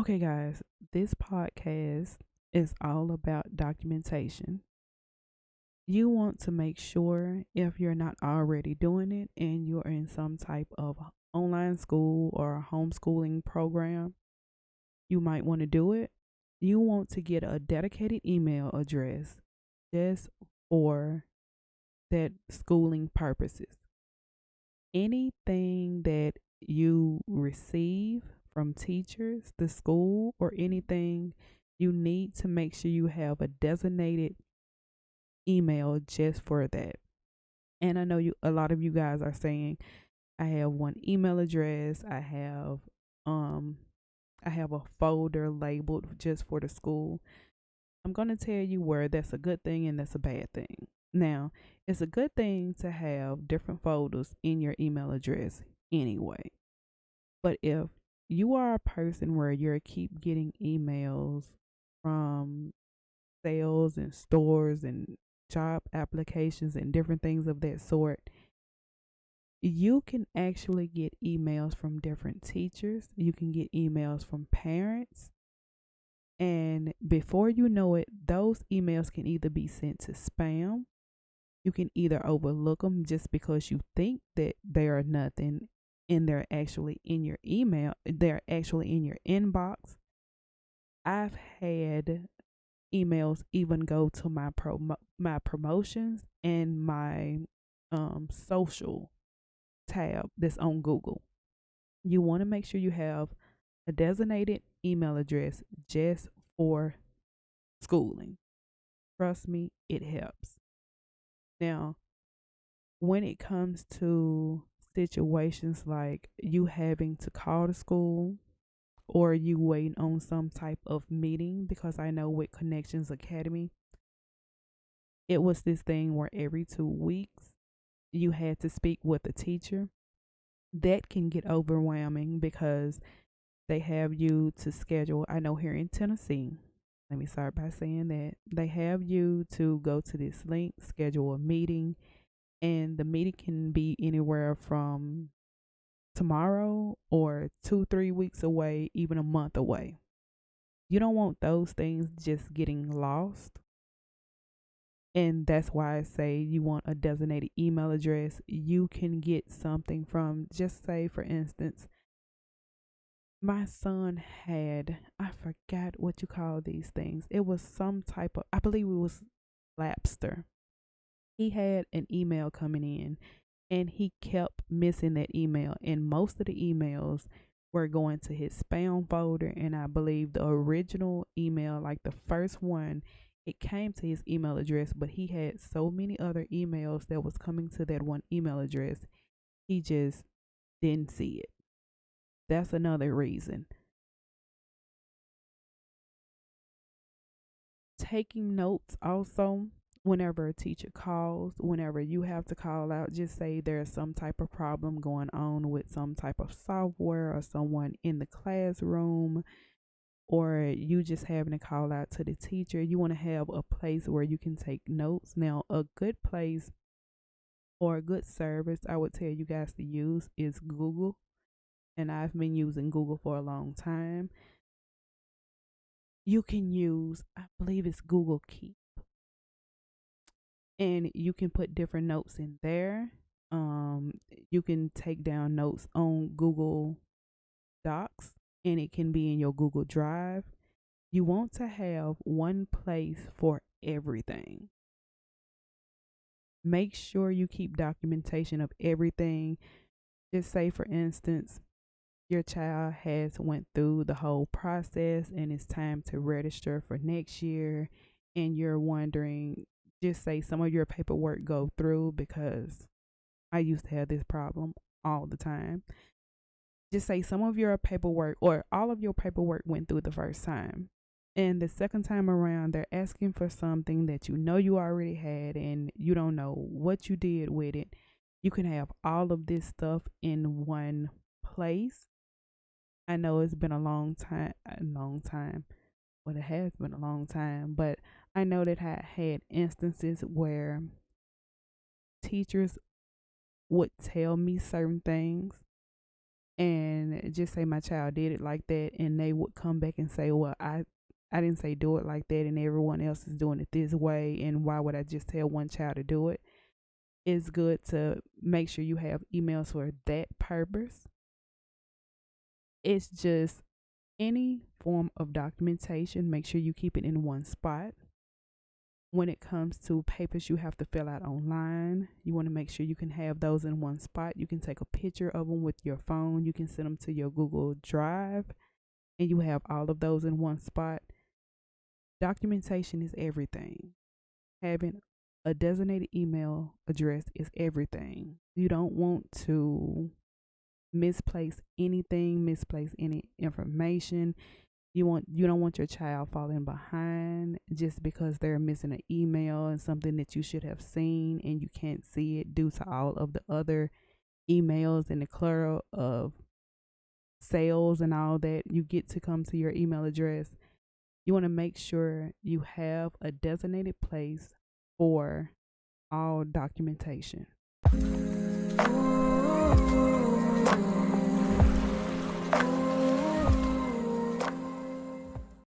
Okay, guys, this podcast is all about documentation. You want to make sure, if you're not already doing it and you're in some type of online school or homeschooling program, you might want to do it. You want to get a dedicated email address just for that schooling purposes. Anything that you receive from teachers, the school, or anything, you need to make sure you have a designated email just for that. And I know a lot of you guys are saying, I have one email address, um I have a folder labeled just for the school. I'm going to tell you where that's a good thing and that's a bad thing. Now, it's a good thing to have different folders in your email address anyway. But if you are a person where you keep getting emails from sales and stores and job applications and different things of that sort, you can actually get emails from different teachers. You can get emails from parents. And before you know it, those emails can either be sent to spam. You can either overlook them just because you think that they are nothing and they're actually in your email, they're actually in your inbox. I've had emails even go to my promotions and my social tab that's on Google. You want to make sure you have a designated email address just for schooling. Trust me, it helps. Now, when it comes to situations like you having to call the school or you waiting on some type of meeting, because I know with Connections Academy, it was this thing where every 2 weeks you had to speak with a teacher. That can get overwhelming because they have you to schedule. I know here in Tennessee, let me start by saying that they have you to go to this link, schedule a meeting, and the meeting can be anywhere from tomorrow or 2, 3 weeks away, even a month away. You don't want those things just getting lost. And that's why I say you want a designated email address. You can get something from, just say, for instance, my son had, I forgot what you call these things. It was some type of, I believe it was Lapster. He had an email coming in and he kept missing that email. And most of the emails were going to his spam folder. And I believe the original email, like the first one, it came to his email address, but he had so many other emails that was coming to that one email address. He just didn't see it. That's another reason. Taking notes also, whenever a teacher calls, whenever you have to call out, just say there's some type of problem going on with some type of software or someone in the classroom, or you just having to call out to the teacher. You want to have a place where you can take notes. Now, a good place or a good service I would tell you guys to use is Google. And I've been using Google for a long time. You can use, I believe it's Google Keep, and you can put different notes in there. Um, you can take down notes on Google Docs, and it can be in your Google Drive. You want to have one place for everything. Make sure you keep documentation of everything. Just say, for instance, your child has went through the whole process and it's time to register for next year, and you're wondering, just say some of your paperwork go through, because I used to have this problem all the time. Just say some of your paperwork or all of your paperwork went through the first time. And the second time around, they're asking for something that you know you already had and you don't know what you did with it. You can have all of this stuff in one place. I know it's been a long time. Well, it has been a long time, but I know that I had instances where teachers would tell me certain things and just say my child did it like that, and they would come back and say, well, I didn't say do it like that, and everyone else is doing it this way, and why would I just tell one child to do it? It's good to make sure you have emails for that purpose. It's just any form of documentation, make sure you keep it in one spot. When it comes to papers you have to fill out online, you want to make sure you can have those in one spot. You can take a picture of them with your phone. You can send them to your Google Drive, and you have all of those in one spot. Documentation is everything. Having a designated email address is everything. You don't want to misplace anything, misplace any information. You don't want your child falling behind just because they're missing an email and something that you should have seen and you can't see it due to all of the other emails and the clutter of sales and all that you get to come to your email address. You want to make sure you have a designated place for all documentation.